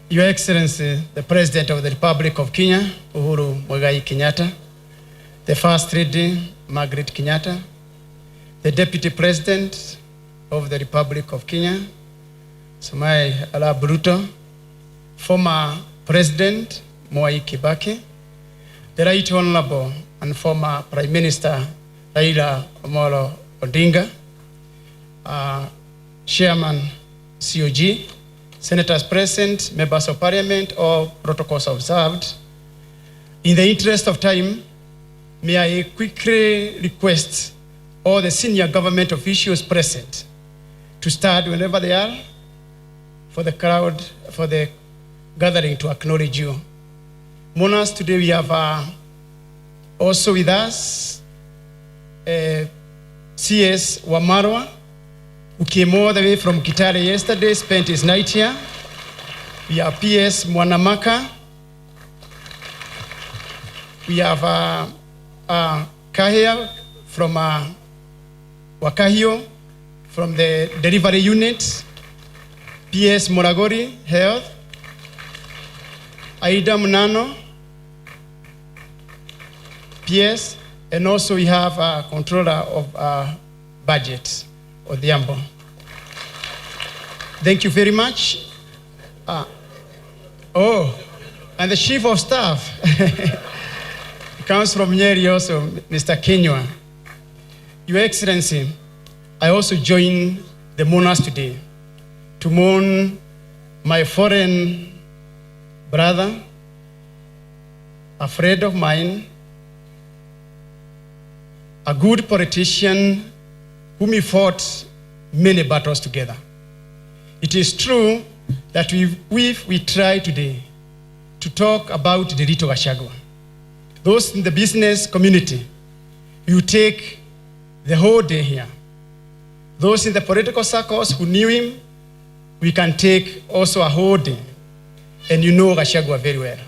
Your Excellency, the President of the Republic of Kenya, Uhuru Muigai Kenyatta, the First Lady, Margaret Kenyatta, the Deputy President of the Republic of Kenya, Samai Ala Bruto, former President Mwai Kibaki, the Right Honorable and former Prime Minister Raila Amolo Odinga, Chairman COG, Senators present, members of Parliament, all protocols observed. In the interest of time, may I quickly request all the senior government officials present to start whenever they are for the crowd, for the gathering to acknowledge you. Monarchs, today we have also with us CS Wamarwa, who came all the way from Kitale yesterday, spent his night here. We have PS Mwanamaka. We have Kahia from Wakahio, from the delivery unit. PS Moragori, Health. Aida Munano, PS, and also we have a controller of budget, Odhiambo. Thank you very much. And the Chief of Staff comes from Nyeri also, Mr. Kenywa. Your Excellency, I also join the mourners today to mourn my foreign brother, a friend of mine, a good politician whom we fought many battles together. It is true that we try today to talk about the Governor Gachagua. Those in the business community, you take the whole day here. Those in the political circles who knew him, we can take also a whole day. And you know Gachagua very well.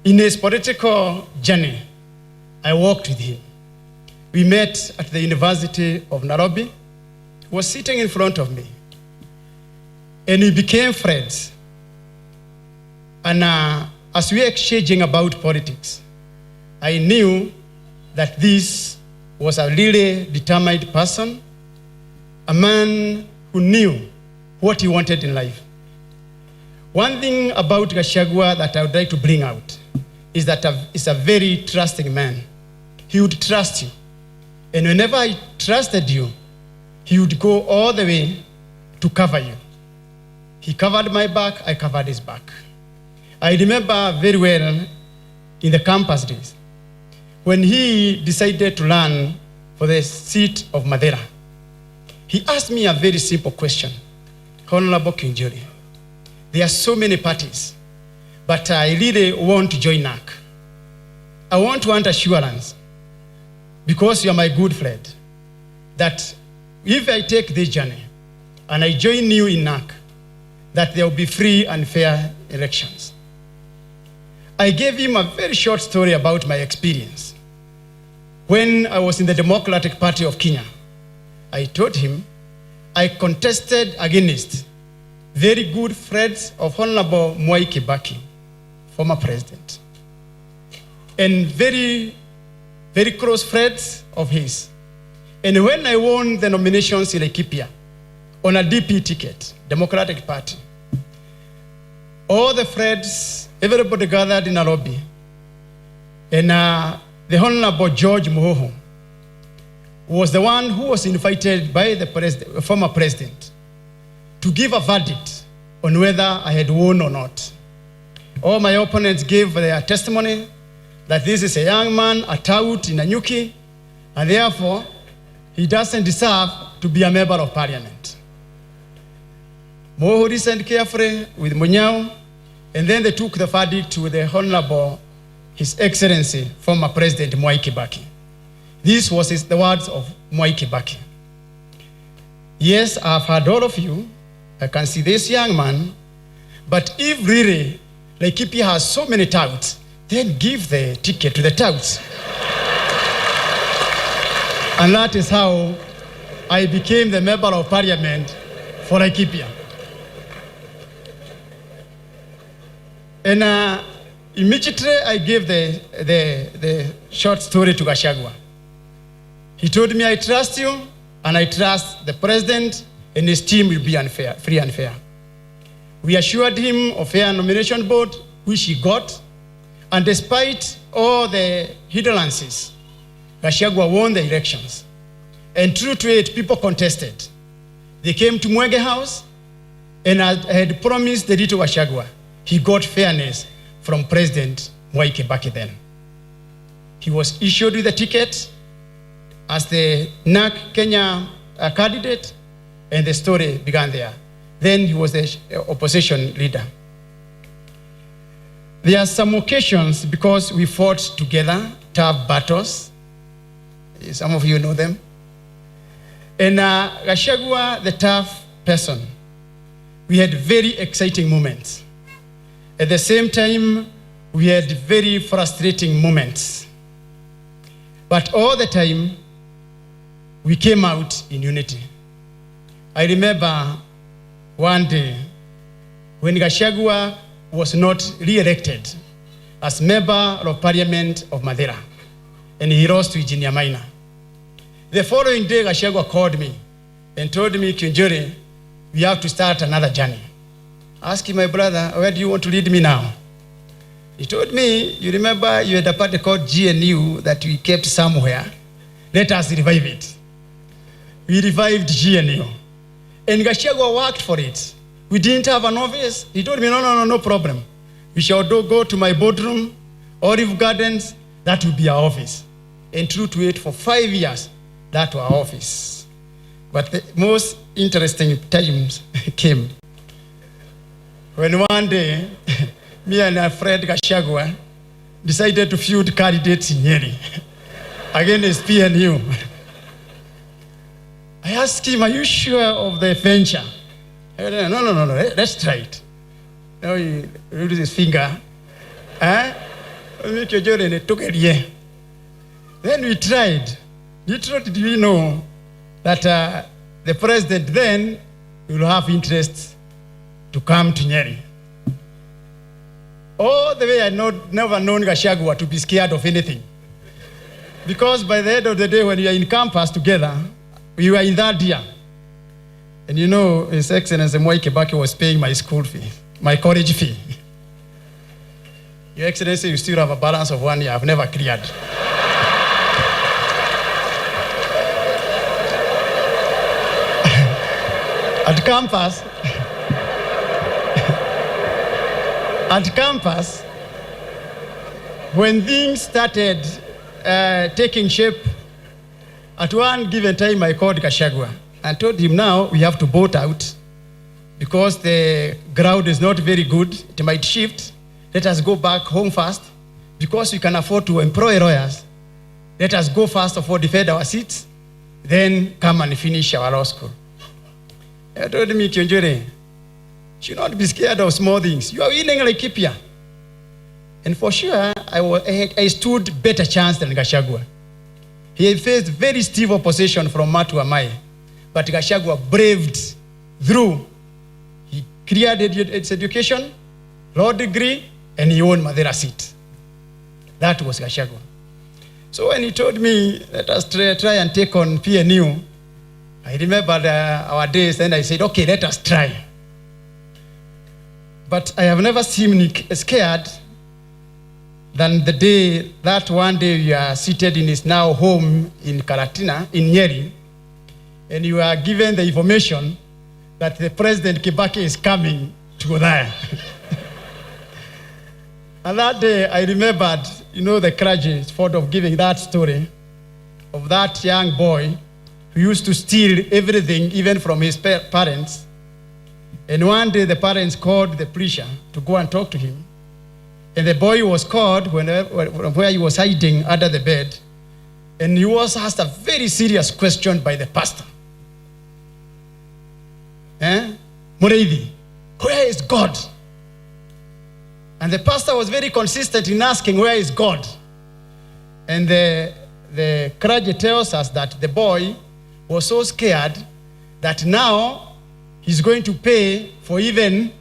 In his political journey, I worked with him. We met at the University of Nairobi. He was sitting in front of me. And we became friends. And as we were exchanging about politics, I knew that this was a really determined person, a man who knew what he wanted in life. One thing about Gachagua that I would like to bring out is that he's a very trusting man. He would trust you. And whenever I trusted you, he would go all the way to cover you. He covered my back, I covered his back. I remember very well in the campus days when he decided to run for the seat of Madeira. He asked me a very simple question. Honorable Kiunjuri, there are so many parties, but I really want to join NAC. I want assurance, because you are my good friend, that if I take this journey and I join you in NAC, that there will be free and fair elections. I gave him a very short story about my experience. When I was in the Democratic Party of Kenya, I told him I contested against very good friends of Honorable Mwai Kibaki, former president, and very, very close friends of his. And when I won the nominations in Laikipia on a DP ticket, Democratic Party, all the friends, everybody gathered in Nairobi, and the Honorable George Muhoho was the one who was invited by the former president to give a verdict on whether I had won or not. All my opponents gave their testimony that this is a young man, a tout in Nanyuki, and therefore he doesn't deserve to be a member of parliament. Muhoho listened carefully with Munyao, and then they took the verdict to the Honorable His Excellency, former President Mwai Kibaki. This was the words of Mwai Kibaki. Yes, I've heard all of you. I can see this young man. But if really Laikipia has so many touts, then give the ticket to the touts. And that is how I became the member of parliament for Laikipia. And immediately I gave the short story to Gachagua. He told me, I trust you, and I trust the president, and his team will be free and fair. We assured him of fair nomination board, which he got, and despite all the hindrances, Gachagua won the elections. And true to it, people contested. They came to Mwege House, and I had promised the little Gachagua, he got fairness from President Mwai Kibaki then. He was issued with a ticket as the NAC Kenya candidate, and the story began there. Then he was the opposition leader. There are some occasions, because we fought together, tough battles. Some of you know them. And Gachagua, the tough person, we had very exciting moments. At the same time, we had very frustrating moments. But all the time, we came out in unity. I remember one day when Gachagua was not re-elected as member of parliament of Madeira, and he rose to Virginia Minor. The following day, Gachagua called me and told me, Kiunjuri, we have to start another journey. I asked him, my brother, where do you want to lead me now? He told me, you remember you had a party called GNU that we kept somewhere. Let us revive it. We revived GNU. And Gachagua worked for it. We didn't have an office. He told me, no problem. We shall go to my boardroom, Olive Gardens, that will be our office. And true to it, for 5 years, that was our office. But the most interesting times came when one day, me and our friend Gachagua decided to feud candidates in Nyeri against PNU. I asked him, are you sure of the venture? He said, no, let's try it. Now he raised his finger. He took it, yeah. Then we tried. Little did we know that the president then will have interest to come to Nyeri. All the way I never known Gachagua to be scared of anything. Because by the end of the day, when we are in campus together, we were in that year. And you know, His Excellency Mwai Kibaki was paying my school fee, my college fee. Your Excellency, you still have a balance of 1 year I've never cleared. At campus, when things started taking shape, at one given time I called Gachagua and told him, now we have to vote out because the ground is not very good. It might shift. Let us go back home first because we can afford to employ lawyers. Let us go first of all defend our seats, then come and finish our law school. He told me, Kiunjuri, you should not be scared of small things. You are winning Laikipia. And for sure, I stood better chance than Gachagua. He faced very stiff opposition from Matu Amai, but Gachagua braved through. He cleared its education, law degree, and he won Madeira seat. That was Gachagua. So when he told me, let us try and take on PNU, I remembered our days, and I said, okay, let us try. But I have never seen him scared than the day, that one day we are seated in his now home in Karatina, in Nyeri, and you are given the information that the President Kibaki is coming to there. And that day I remembered, you know, the courage thought of giving that story of that young boy who used to steal everything, even from his parents. And one day the parents called the preacher to go and talk to him. And the boy was called where he was hiding under the bed. And he was asked a very serious question by the pastor. Mureithi, where is God? And the pastor was very consistent in asking, where is God? And the clergy tells us that the boy was so scared that now he's going to pay for even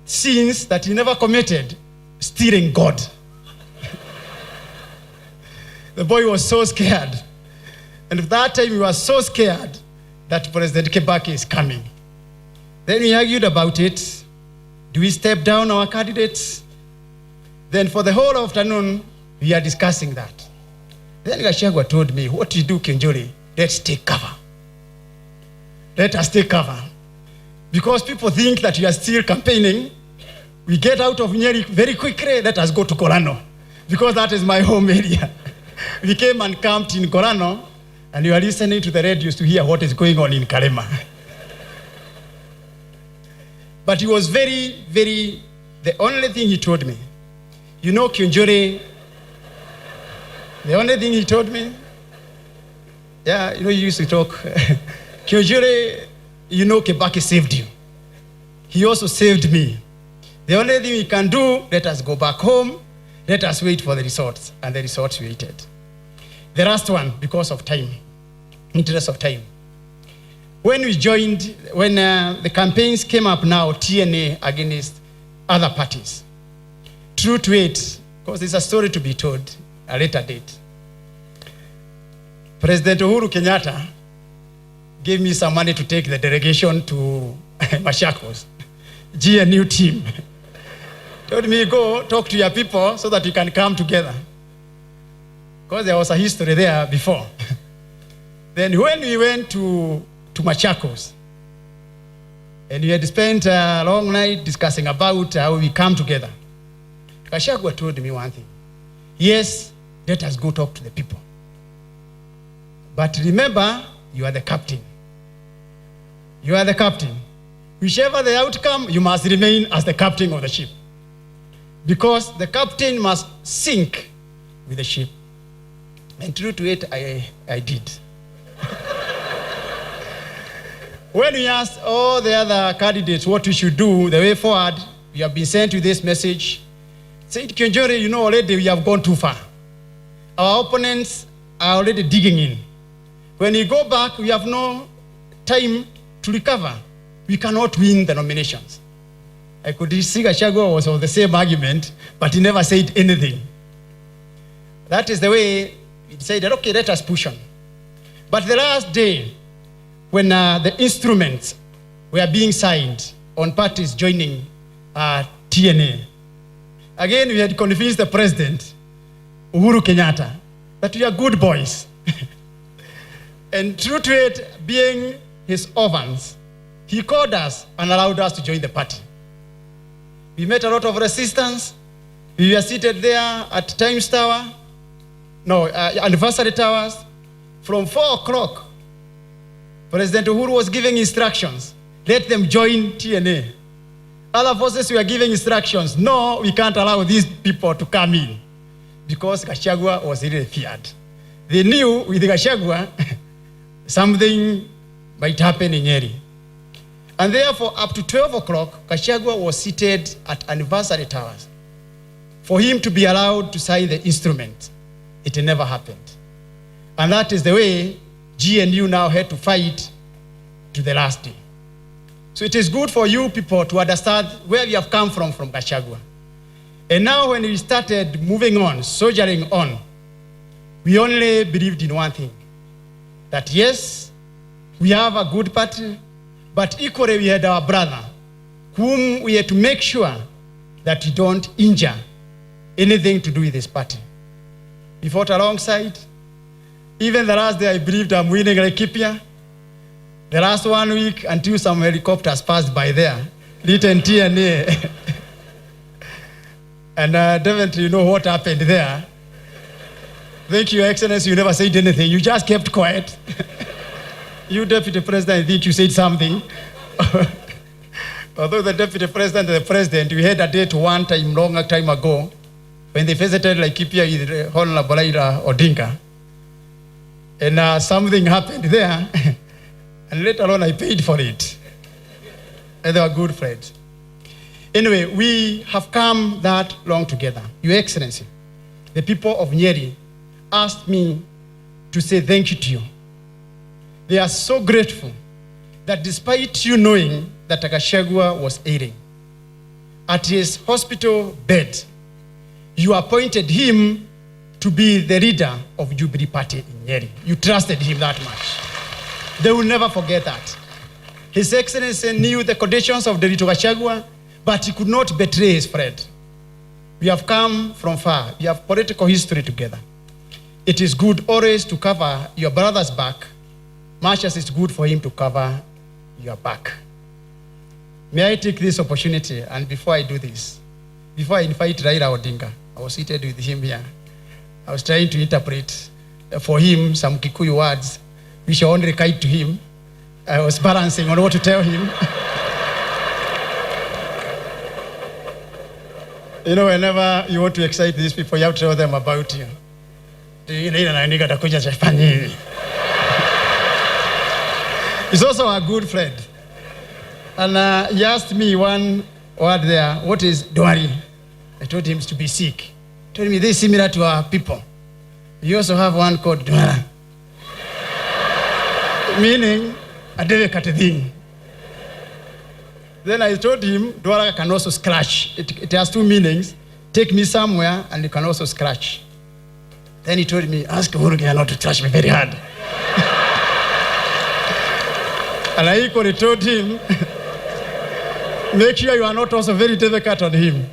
sins that he never committed, stealing God. The boy was so scared. And at that time, he was so scared that President Kibaki is coming. Then we argued about it. Do we step down our candidates? Then for the whole afternoon, we are discussing that. Then Gachagua told me, what you do, Kiunjuri, let's take cover. Let us take cover. Because people think that you are still campaigning. We get out of Nyeri very quickly, let us go to Korano. Because that is my home area. We came and camped in Korano, and you are listening to the radios to hear what is going on in Karema. But he was very, very, the only thing he told me, you know, Kiunjuri, the only thing he told me, yeah, you know, you used to talk, Kiunjuri, you know, Kibaki saved you. He also saved me. The only thing we can do, let us go back home, let us wait for the results. And the results waited. The last one, because of time, interest of time. When we joined, when the campaigns came up now, TNA against other parties, true to it, because there's a story to be told, a later date. President Uhuru Kenyatta gave me some money to take the delegation to Machakos, GNU team. Told me, go talk to your people so that you can come together. Because there was a history there before. Then when we went to Machakos, and we had spent a long night discussing about how we come together, Gachagua told me one thing. Yes, let us go talk to the people. But remember, you are the captain. You are the captain. Whichever the outcome, you must remain as the captain of the ship. Because the captain must sink with the ship. And true to it, I did. When we asked all the other candidates what we should do, the way forward, we have been sent with this message. Said, Kiunjuri, you know, already we have gone too far. Our opponents are already digging in. When we go back, we have no time to recover. We cannot win the nominations. I could see Gachagua was of the same argument, but he never said anything. That is the way he said, okay, let us push on. But the last day, when the instruments were being signed on parties joining TNA, again, we had convinced the president, Uhuru Kenyatta, that we are good boys. And true to it, being his ovens, he called us and allowed us to join the party. We met a lot of resistance. We were seated there at Times Tower, Anniversary Towers. From 4 o'clock, President Uhuru was giving instructions. Let them join TNA. Other forces were giving instructions. No, we can't allow these people to come in. Because Gachagua was really feared. They knew with Gachagua, something might happen in Nyeri. And therefore, up to 12 o'clock, Gachagua was seated at Anniversary Towers for him to be allowed to sign the instrument. It never happened. And that is the way GNU now had to fight to the last day. So it is good for you people to understand where we have come from Gachagua. And now when we started moving on, soldiering on, we only believed in one thing. That yes, we have a good party, but equally we had our brother, whom we had to make sure that we don't injure anything to do with this party. We fought alongside. Even the last day I believed I'm winning Laikipia. The last 1 week until some helicopters passed by there, written TNA. And definitely you know what happened there. Thank you, Excellency, you never said anything. You just kept quiet. You, Deputy President, I think you said something. Although the Deputy President and the President, we had a date one time, long time ago, when they visited Laikipia with Honorable Raila Odinga. And something happened there, and later on I paid for it. And they were good friends. Anyway, we have come that long together. Your Excellency, the people of Nyeri asked me to say thank you to you. They are so grateful that despite you knowing that Gachagua was ailing, at his hospital bed, you appointed him to be the leader of Jubilee Party in Nyeri. You trusted him that much. They will never forget that. His Excellency knew the conditions of Dr. Gachagua, but he could not betray his friend. We have come from far. We have political history together. It is good always to cover your brother's back, much as it's good for him to cover your back. May I take this opportunity, and before I do this, before I invite Raila Odinga, I was seated with him here. I was trying to interpret for him some Kikuyu words, which are only recite to him. I was balancing on what to tell him. You know, whenever you want to excite these people, you have to tell them about you. He's also a good friend. And he asked me one word there, what is Dwari? I told him to be sick. He told me this is similar to our people. You also have one called Dwara. Meaning, a delicate thing. Then I told him, Dwara can also scratch. It has two meanings. Take me somewhere, and you can also scratch. Then he told me, ask Uhuru not to touch me very hard. And I equally told him, make sure you are not also very difficult on him.